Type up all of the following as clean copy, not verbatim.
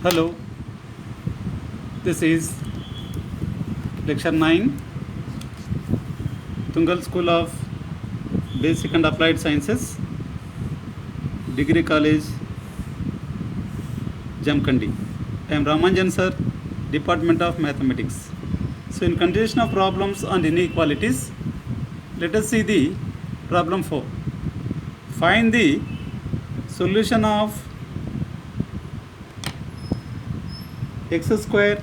Hello, this is lecture 9, Tungal School of Basic and Applied Sciences, Degree College, Jamkandi. I am Ramanjan sir, Department of Mathematics. So in continuation of problems on inequalities, let us see the problem 4. Find the solution of x square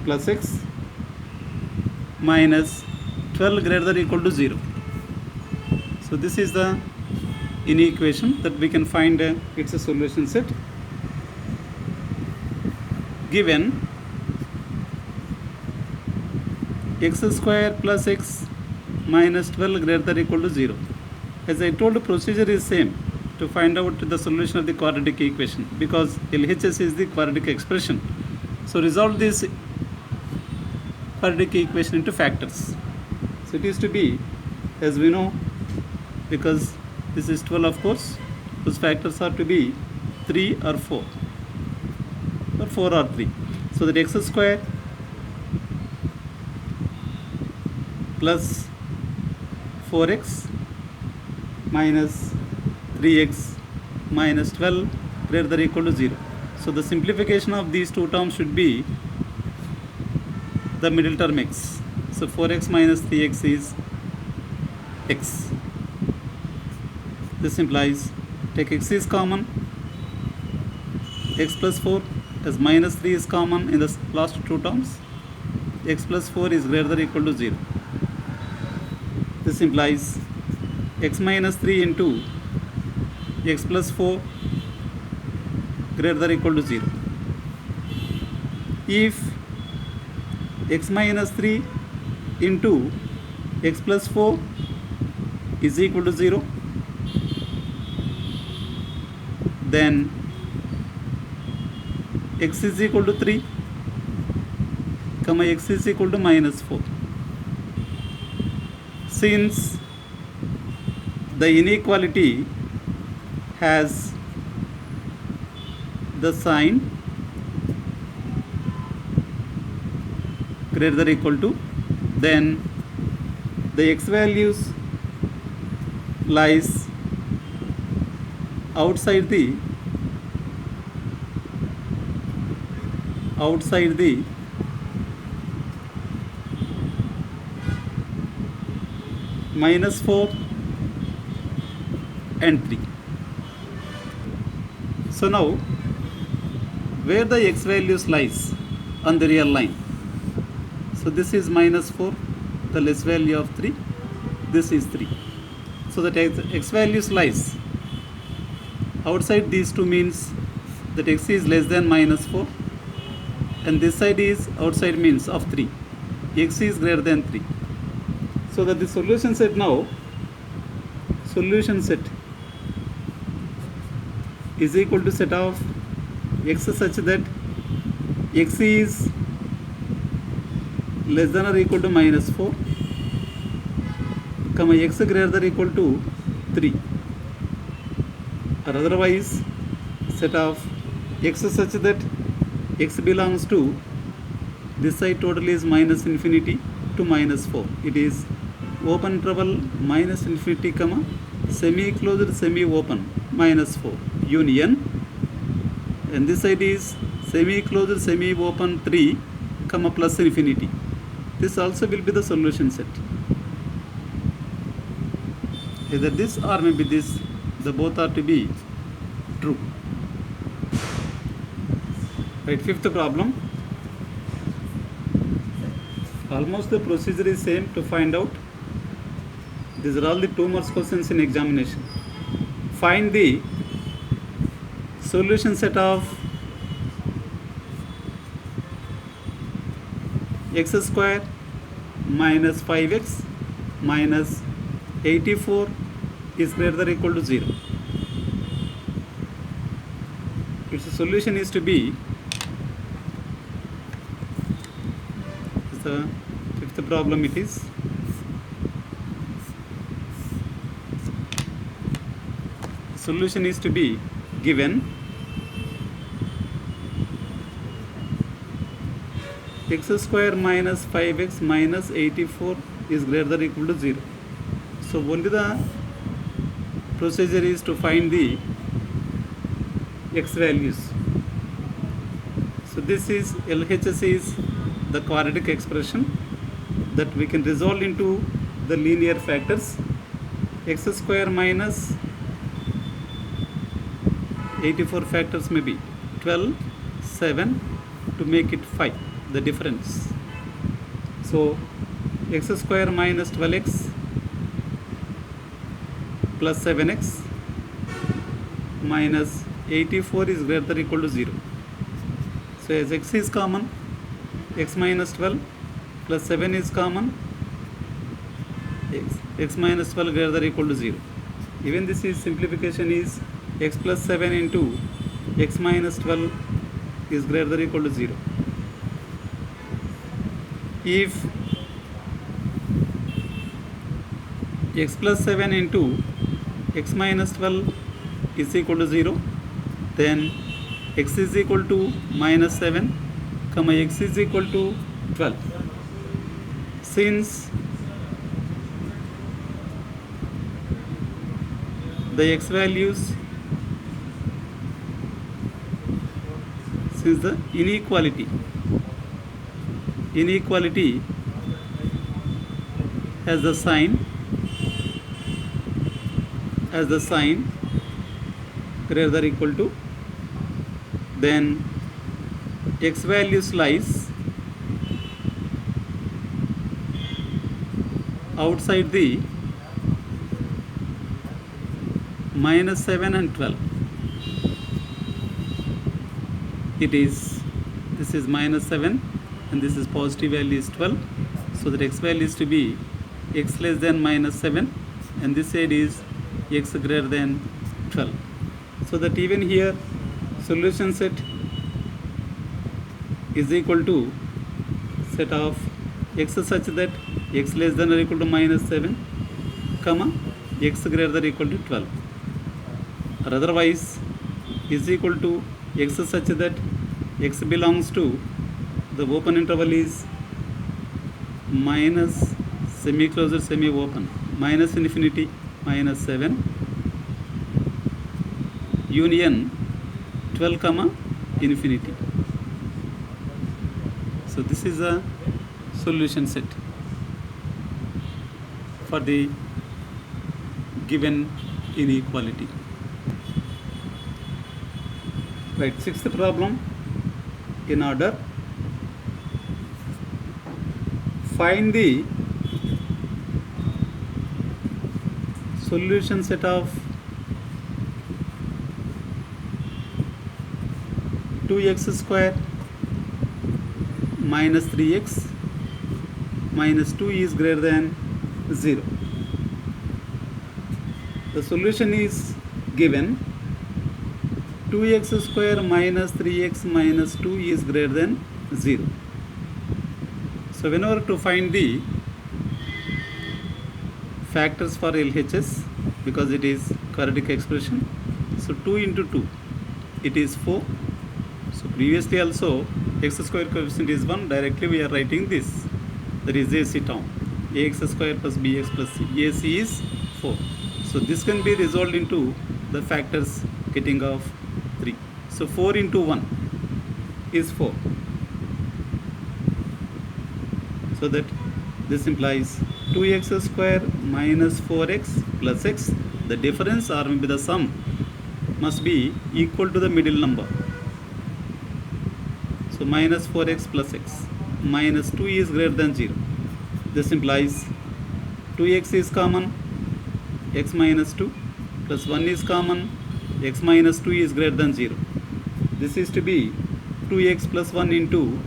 plus x minus 12 greater than or equal to 0. So this is the inequation that we can find its a solution set. Given x square plus x minus 12 greater than or equal to 0. As I told, the procedure is same to find out the solution of the quadratic equation, because LHS is the quadratic expression. So resolve this quadratic equation into factors. So it is to be, as we know, because this is 12, of course, those factors are to be 3 or 4 or 4 or 3. So that x square plus 4x minus 3x minus 12 greater than or equal to 0. So the simplification of these two terms should be the middle term x. So 4x minus 3x is x. This implies, take x is common, x plus 4, as minus 3 is common in the last two terms, x plus 4 is greater than or equal to 0. This implies x minus 3 into x plus 4 greater than or equal to 0. If x minus 3 into x plus 4 is equal to 0, then x is equal to 3, comma x is equal to minus 4. Since the inequality has the sign greater than or equal to, then the x values lies outside the minus 4 and 3. So now, where the x values lies on the real line? So this is minus 4, the less value of 3, this is 3. So that x values lies outside these two means that x is less than minus 4, and this side is outside means of 3, x is greater than 3. So that the solution set now, solution set is equal to set of x such that x is less than or equal to minus 4, comma x greater than or equal to 3, or otherwise set of x such that x belongs to this side total is minus infinity to minus 4. It is open interval minus infinity, comma semi-closed semi-open minus 4 union, and this side is semi-closed semi-open 3, comma plus infinity. This also will be the solution set. Either this or maybe this, the both are to be true. Right, fifth problem. Almost the procedure is same to find out. These are all the 2 marks questions in examination. Find the solution set of x square minus 5x minus 84 is greater than or equal to 0. Its solution is to be, the fifth problem it is, solution is to be given x square minus 5x minus 84 is greater than or equal to 0. So only the procedure is to find the x values. So this is LHS is the quadratic expression that we can resolve into the linear factors. X square minus 84 factors may be 12, 7 to make it 5, the difference. So x square minus 12x plus 7x minus 84 is greater than or equal to 0. So as x is common, x minus 12 plus 7 is common, x minus 12 greater than or equal to 0. Even this is simplification is x plus 7 into x minus 12 is greater than or equal to 0. If x plus 7 into x minus 12 is equal to 0, then x is equal to minus 7, comma x is equal to 12. Since the x values, since the inequality has the sign greater than or equal to, then x values lies outside the minus 7 and 12. This is minus 7 and this is positive value is 12, so that x value is to be x less than minus 7 and this side is x greater than 12. So that even here solution set is equal to set of x such that x less than or equal to minus 7, comma x greater than or equal to 12, or otherwise is equal to x such that x belongs to the open interval is minus semi-closed semi-open minus infinity minus 7 union 12 comma infinity. So this is a solution set for the given inequality. Right, sixth problem in order. Find the solution set of 2x square minus 3x minus 2 is greater than 0. The solution is given 2x square minus 3x minus 2 is greater than 0. So whenever to find the factors for LHS, because it is quadratic expression, so 2 into 2 it is 4. So previously also x square coefficient is 1, directly we are writing this, that is AC term, ax square plus bx plus c, AC is 4. So this can be resolved into the factors getting of 3. So 4 into 1 is 4. So that this implies 2x square minus 4x plus x, the difference or maybe the sum must be equal to the middle number. So minus 4x plus x minus 2 is greater than 0. This implies 2x is common, x minus 2 plus 1 is common, x minus 2 is greater than 0. This is to be 2x plus 1 into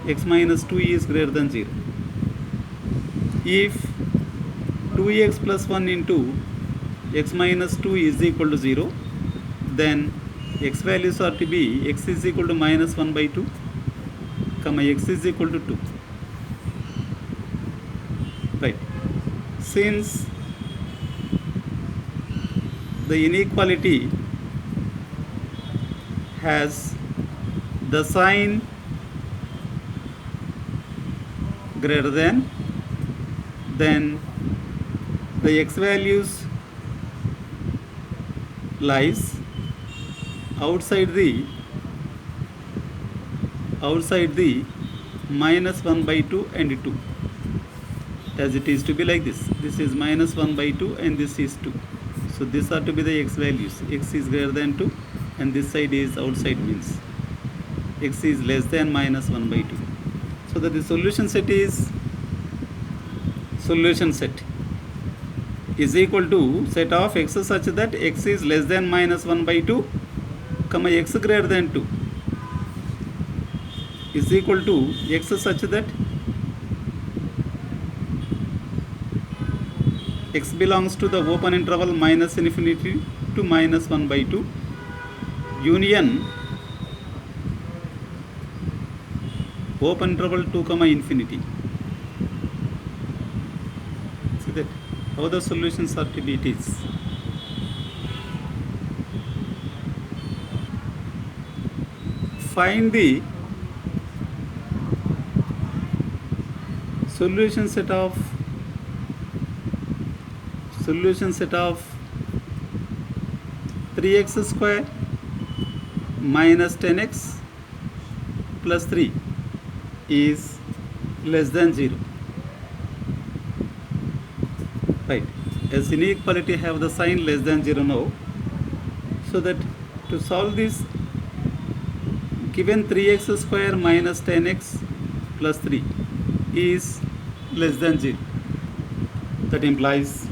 x minus 2 is greater than 0. If 2x plus 1 into x minus 2 is equal to 0, then x values are to be x is equal to minus 1 by 2, comma x is equal to 2. Right. Since the inequality has the sign greater than, then the x values lies outside the minus 1 by 2 and 2, as it is to be like this. This is minus 1 by 2 and this is 2. So these are to be the x values. X is greater than 2 and this side is outside, means x is less than minus 1 by 2. So that the solution set is equal to set of x such that x is less than minus 1 by 2, comma x greater than 2 is equal to x such that x belongs to the open interval minus infinity to minus 1 by 2 union open interval 2 comma infinity. See that how the solutions are to be it is. Find the solution set of 3x square minus 10x plus 3 is less than 0. Right, as inequality have the sign less than 0 now, so that to solve this, given 3x square minus 10x plus 3 is less than 0, that implies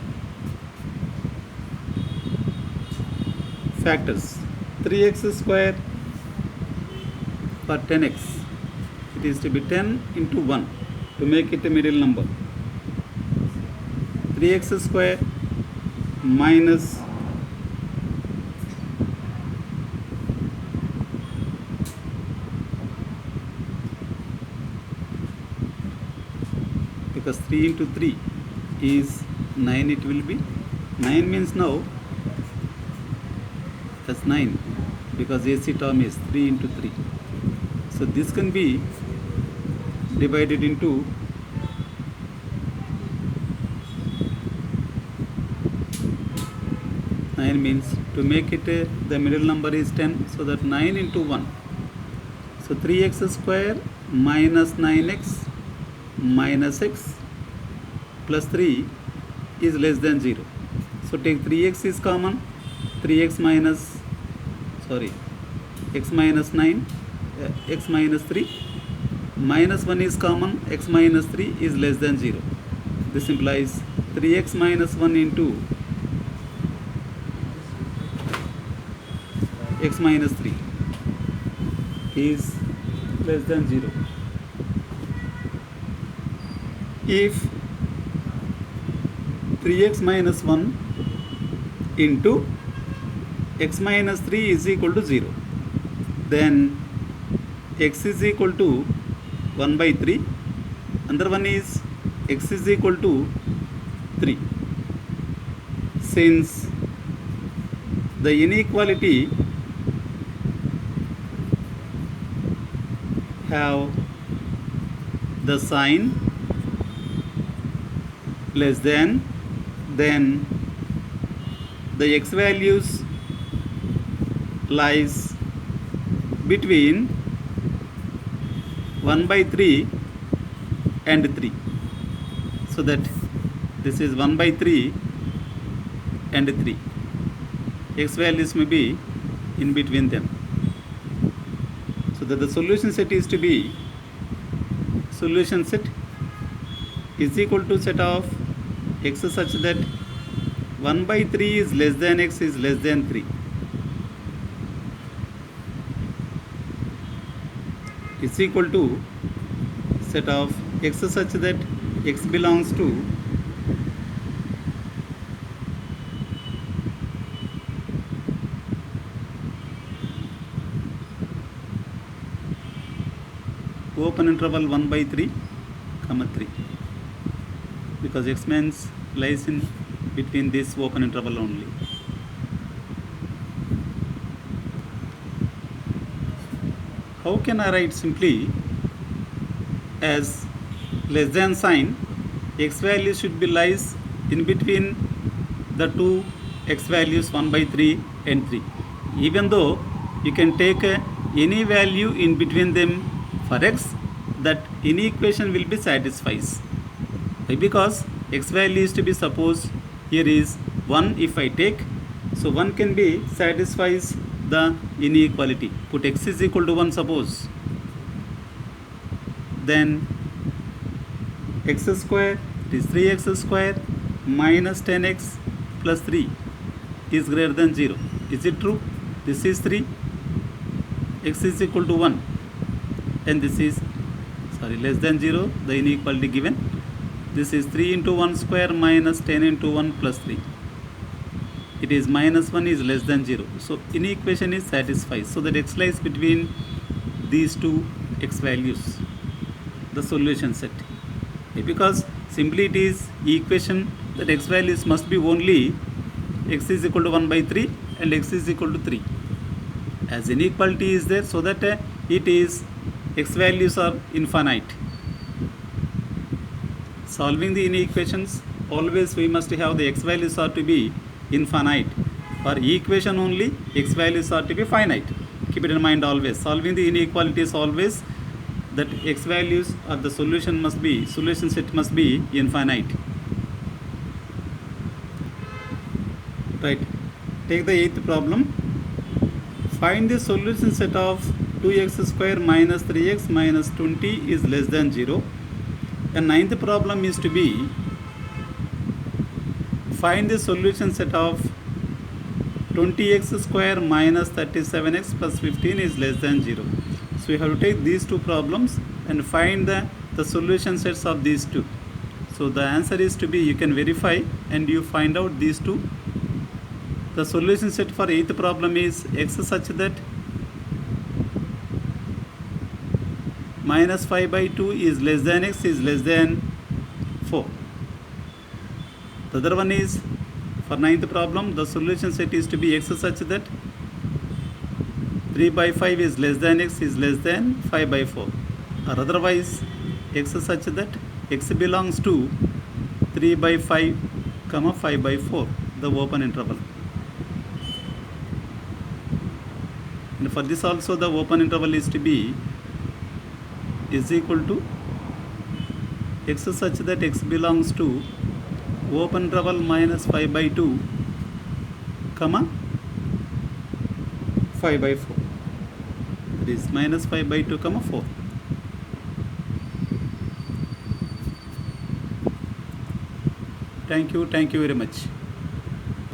factors 3x square for 10x, it is to be 10 into 1 to make it a middle number. 3x square minus because 3 into 3 is 9, it will be 9 means now that's 9 because AC term is 3 into 3. So this can be divided into 9 means to make it the middle number is 10, so that 9 into 1. So 3x square minus 9x minus x plus 3 is less than 0. So take 3x is common, 3x minus x minus 9, x minus 3, minus 1 is common, x minus 3 is less than 0. This implies 3x minus 1 into x minus 3 is less than 0. If 3x minus 1 into x minus 3 is equal to 0, then x is equal to 1 by 3. Another one is x is equal to 3. Since the inequality have the sign less than, then the x values lies between 1 by 3 and 3, so that this is 1 by 3 and 3. X values may be in between them, so that the solution set is to be solution set is equal to set of x such that 1 by 3 is less than x is less than 3 is equal to set of x such that x belongs to open interval 1 by 3 comma 3, because x means lies in between this open interval only. How can I write simply as less than sign? X value should be lies in between the two x values 1 by 3 and 3. Even though you can take any value in between them for x, that any equation will be satisfies. Why? Because x value is to be supposed here is 1 if I take, so 1 can be satisfies the inequality. Put x is equal to 1 suppose, then x square, it is 3x square minus 10x plus 3 is greater than 0. Is it true? This is 3, x is equal to 1, and this is less than 0, the inequality given. This is 3 into 1 square minus 10 into 1 plus 3. It is minus 1 is less than 0. So inequation is satisfied. So that x lies between these two x values, the solution set. Because simply it is equation that x values must be only x is equal to 1 by 3 and x is equal to 3. As inequality is there, so that it is x values are infinite. Solving the inequations, always we must have the x values are to be infinite. For equation only, x values are to be finite. Keep it in mind always. Solving the inequalities always that x values or the solution set must be infinite. Right. Take the 8th problem. Find the solution set of 2x square minus 3x minus 20 is less than 0. And 9th problem is to be find the solution set of 20x square minus 37x plus 15 is less than 0. So you have to take these two problems and find the solution sets of these two. So the answer is to be, you can verify and you find out these two. The solution set for 8th problem is x such that minus 5 by 2 is less than x is less than 4. The other one is for 9th problem, the solution set is to be x such that 3 by 5 is less than x is less than 5 by 4. Or otherwise x such that x belongs to 3 by 5 comma 5 by 4, the open interval. And for this also the open interval is to be is equal to x such that x belongs to open interval minus 5 by 2 comma 5 by 4. It is minus 5 by 2 comma 4. Thank you very much.